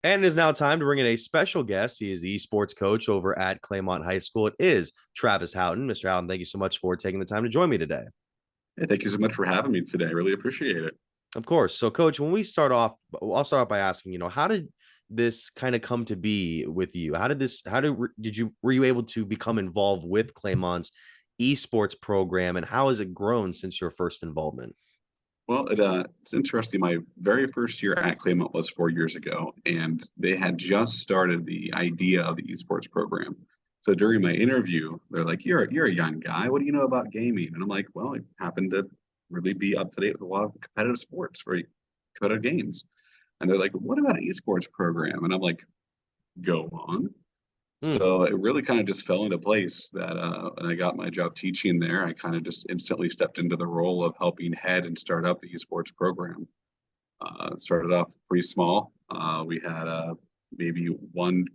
And it is now time to bring in a special guest. He is the esports coach over at Claymont High School. It is Travus Houghton. Mr. Houghton, thank you so much for taking the time to join me today. Hey, thank you so much for having me today. I really appreciate it. Of course. So, Coach, when we start off, I'll start off by asking, how did this kind of come to be with you? Were you able to become involved with Claymont's esports program, and how has it grown since your first involvement? Well, it's interesting. My very first year at Claymont was 4 years ago, and they had just started the idea of the esports program. So during my interview, they're like, "You're a young guy. What do you know about gaming?" And I'm like, "Well, I happen to really be up to date with a lot of competitive sports, very competitive games." And they're like, "What about an esports program?" And I'm like, "Go on." Hmm. So it really kind of just fell into place that when I got my job teaching there, I kind of just instantly stepped into the role of helping head and start up the esports program. Started off pretty small. We had maybe one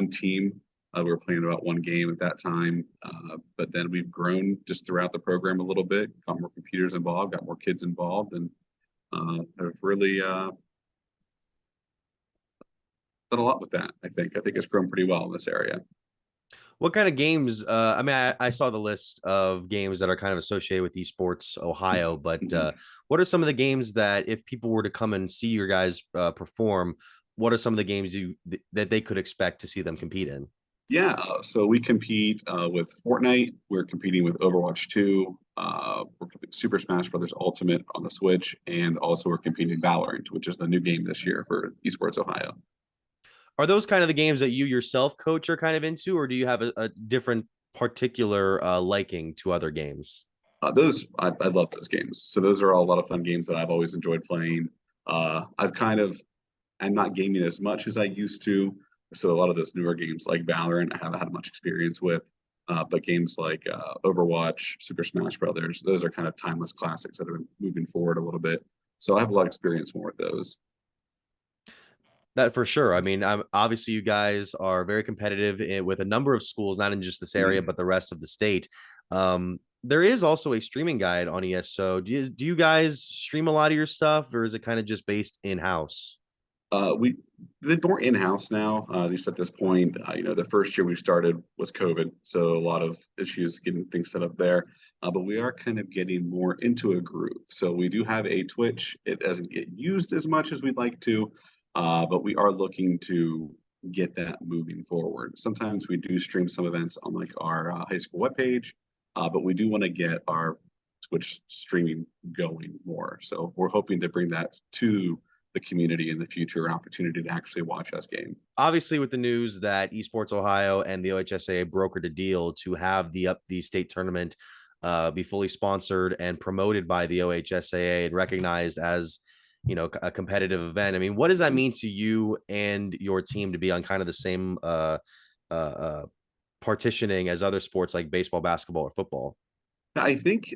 team. We were playing about one game at that time, but then we've grown just throughout the program a little bit. Got more computers involved, got more kids involved, and have really done a lot with that. I think it's grown pretty well in this area. What kind of games? I saw the list of games that are kind of associated with esports Ohio, but Mhm. what are some of the games that if people were to come and see your guys perform, what are some of the games that they could expect to see them compete in? Yeah, so we compete with Fortnite. We're competing with Overwatch 2. We're competing Super Smash Brothers Ultimate on the Switch, and also we're competing Valorant, which is the new game this year for Esports Ohio. Are those kind of the games that you yourself coach are kind of into, or do you have a different particular liking to other games? I love those games. So those are all a lot of fun games that I've always enjoyed playing. I'm not gaming as much as I used to. So a lot of those newer games like Valorant, I haven't had much experience with. But games like Overwatch, Super Smash Brothers, those are kind of timeless classics that have been moving forward a little bit. So I have a lot of experience more with those. That for sure. I mean, obviously you guys are very competitive with a number of schools, not in just this area, Mhm. but the rest of the state. There is also a streaming guide on ESO. Do you guys stream a lot of your stuff, or is it kind of just based in house? We've been more in-house now, at least at this point. The first year we started was COVID, so a lot of issues getting things set up there. But we are kind of getting more into a groove. So we do have a Twitch. It doesn't get used as much as we'd like to, but we are looking to get that moving forward. Sometimes we do stream some events on like our high school webpage, but we do want to get our Twitch streaming going more. So we're hoping to bring that to the community in the future opportunity to actually watch us game. Obviously, with the news that Esports Ohio and the OHSAA brokered a deal to have the state tournament be fully sponsored and promoted by the OHSAA and recognized as a competitive event. I mean, what does that mean to you and your team to be on kind of the same uh, partitioning as other sports like baseball, basketball, or football? I think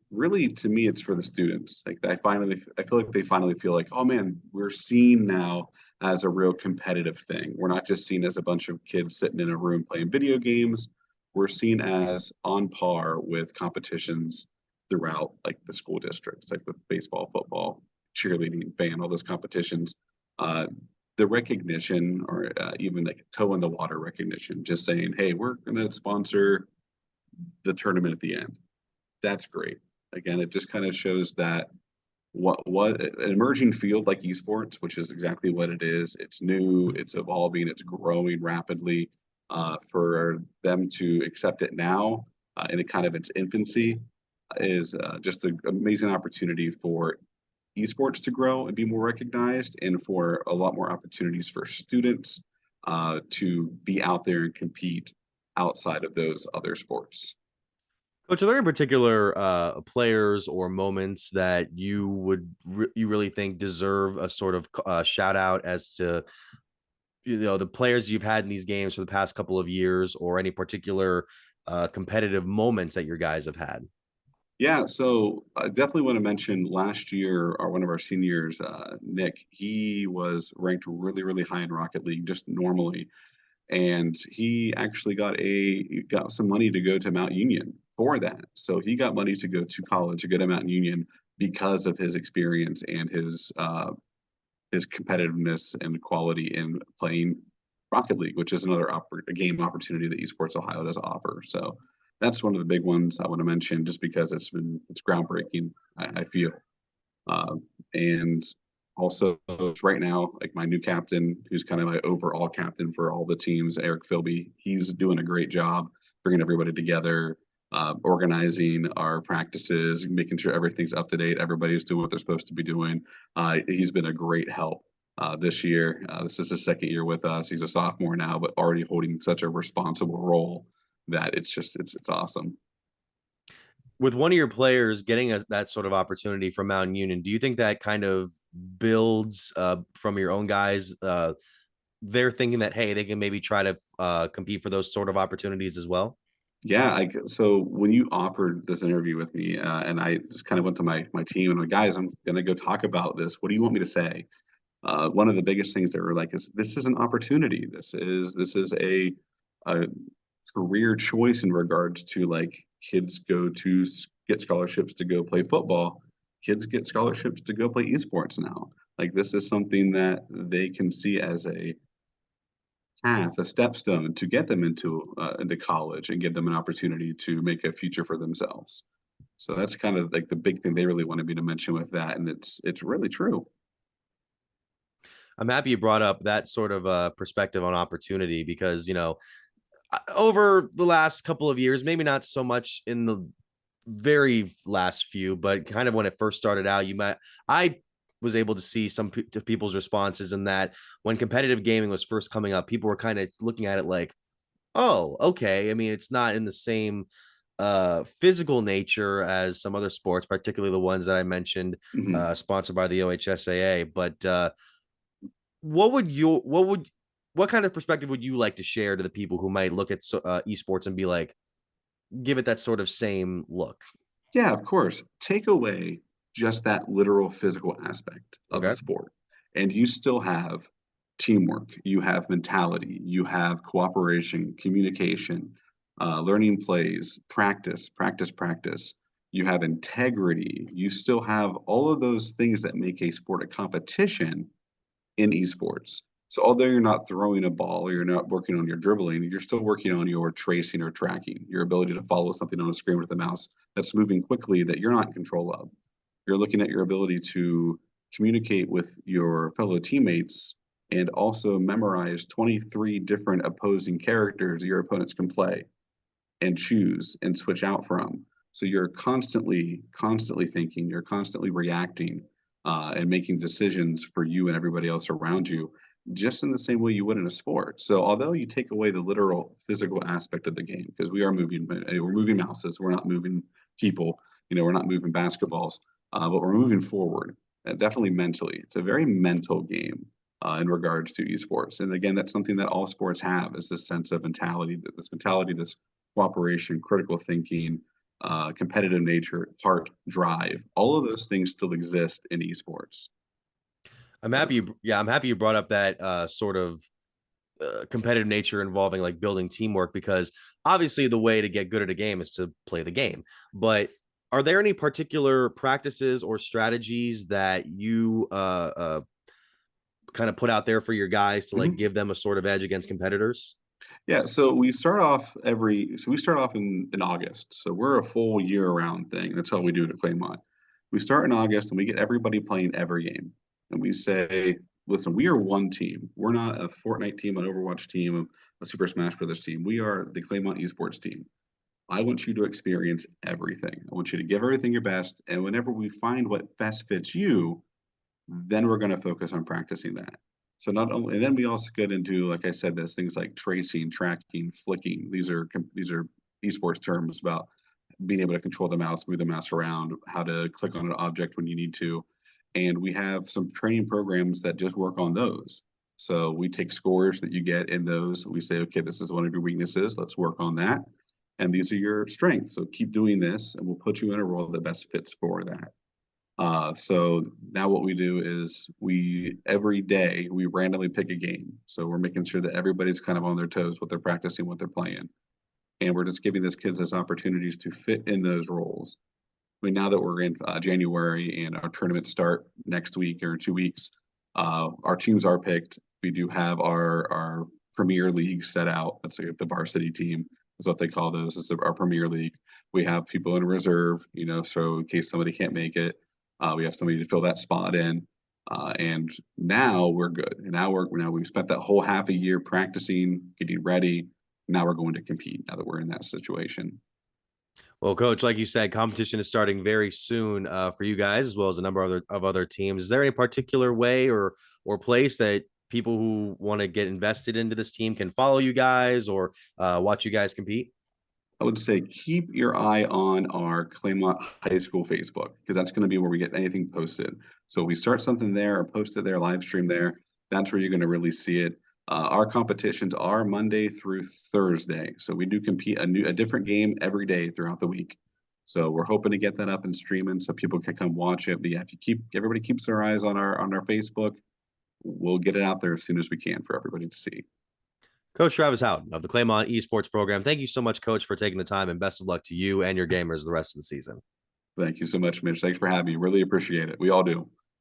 really to me it's for the students. Like I feel like they finally feel like, oh man, we're seen now as a real competitive thing. We're not just seen as a bunch of kids sitting in a room playing video games. We're seen as on par with competitions throughout like the school districts, like with baseball, football, cheerleading, band, all those competitions. Uh, the recognition or even like toe in the water recognition, just saying, hey, we're going to sponsor the tournament at the end. That's great. Again, it just kind of shows that what an emerging field like esports, which is exactly what it is. It's new, it's evolving, it's growing rapidly. For them to accept it now in a kind of its infancy is just an amazing opportunity for esports to grow and be more recognized, and for a lot more opportunities for students to be out there and compete outside of those other sports. Coach, are there any particular players or moments that you really think deserve a sort of shout out as to the players you've had in these games for the past couple of years, or any particular competitive moments that your guys have had? Yeah, so I definitely want to mention last year, one of our seniors, Nick, he was ranked really, really high in Rocket League just normally. And he actually got some money to go to Mount Union for that. So he got money to go to college to go to Mount Union because of his experience and his his competitiveness and quality in playing Rocket League, which is another a game opportunity that eSports Ohio does offer. So that's one of the big ones I want to mention, just because it's groundbreaking. I feel, uh, and also right now, like my new captain, who's kind of my overall captain for all the teams, Eric Philby, he's doing a great job bringing everybody together, organizing our practices, making sure everything's up to date, everybody's doing what they're supposed to be doing. He's been a great help this year. This is his second year with us. He's a sophomore now, but already holding such a responsible role that it's awesome. With one of your players getting that sort of opportunity from Mountain Union, do you think that kind of builds from your own guys? They're thinking that, hey, they can maybe try to compete for those sort of opportunities as well. Yeah, so when you offered this interview with me, and I just kind of went to my team and my guys, I'm gonna go talk about this. What do you want me to say? One of the biggest things that we're like is this is an opportunity. This is a career choice in regards to like kids go to get scholarships to go play football. Kids get scholarships to go play esports now. Like this is something that they can see as a path, a stepstone to get them into college and give them an opportunity to make a future for themselves. So that's kind of like the big thing they really wanted me to mention with that, and it's really true. I'm happy you brought up that sort of perspective on opportunity because, over the last couple of years, maybe not so much in the very last few, but kind of when it first started out, I was able to see some people's responses in that when competitive gaming was first coming up, people were kind of looking at it like, oh, okay. I mean, it's not in the same physical nature as some other sports, particularly the ones that I mentioned, Mhm. sponsored by the OHSAA. But what would you what kind of perspective would you like to share to the people who might look at esports and be like, give it that sort of same look? Yeah, of course. Take away just that literal physical aspect of a Okay. sport, and you still have teamwork, you have mentality, you have cooperation, communication, learning plays, practice, practice, practice. You have integrity. You still have all of those things that make a sport a competition in esports. So although you're not throwing a ball or you're not working on your dribbling, you're still working on your tracing or tracking, your ability to follow something on a screen with a mouse that's moving quickly that you're not in control of. You're looking at your ability to communicate with your fellow teammates and also memorize 23 different opposing characters your opponents can play and choose and switch out from. So you're constantly thinking, you're constantly reacting and making decisions for you and everybody else around you, just in the same way you would in a sport. So although you take away the literal physical aspect of the game, because we're moving mouses, we're not moving people, we're not moving basketballs, but we're moving forward. Definitely mentally, it's a very mental game in regards to esports. And again, that's something that all sports have is this sense of mentality, this cooperation, critical thinking, competitive nature, heart, drive. All of those things still exist in esports. I'm So, happy I'm happy you brought up that sort of competitive nature involving like building teamwork because obviously the way to get good at a game is to play the game. But are there any particular practices or strategies that you kind of put out there for your guys to like mhm. give them a sort of edge against competitors? Yeah, so we start off in August. So we're a full year round thing. That's how we do it at Claymont. We start in August and we get everybody playing every game. And we say, listen, we are one team. We're not a Fortnite team, an Overwatch team, a Super Smash Brothers team. We are the Claymont esports team. I want you to experience everything. I want you to give everything your best. And whenever we find what best fits you, then we're going to focus on practicing that. So not only, and then we also get into, like I said, there's things like tracing, tracking, flicking. These are esports terms about being able to control the mouse, move the mouse around, how to click on an object when you need to. And we have some training programs that just work on those. So we take scores that you get in those. We say, okay, this is one of your weaknesses. Let's work on that. And these are your strengths. So keep doing this, and we'll put you in a role that best fits for that. So now what we do is we every day we randomly pick a game. So we're making sure that everybody's kind of on their toes, what they're practicing, what they're playing, and we're just giving those kids those opportunities to fit in those roles. I mean, now that we're in January and our tournaments start next week or in 2 weeks, Our teams are picked. We do have our Premier League set out. That's like the varsity team is what they call those. It's our Premier League. We have people in reserve, so in case somebody can't make it, we have somebody to fill that spot in. And now we're good. And now we've spent that whole half a year practicing, getting ready. Now we're going to compete. Now that we're in that situation. Well, Coach, like you said, competition is starting very soon for you guys as well as a number of other teams. Is there any particular way or place that people who want to get invested into this team can follow you guys or watch you guys compete? I would say keep your eye on our Claymont High School Facebook because that's going to be where we get anything posted. So we start something there or post it there, live stream there. That's where you're going to really see it. Our competitions are Monday through Thursday, so we do compete a different game every day throughout the week. So we're hoping to get that up and streaming so people can come watch it. But yeah, if everybody keeps their eyes on our Facebook, we'll get it out there as soon as we can for everybody to see. Coach Travus Houghton of the Claymont eSports program. Thank you so much, Coach, for taking the time, and best of luck to you and your gamers the rest of the season. Thank you so much, Mitch. Thanks for having me. Really appreciate it. We all do.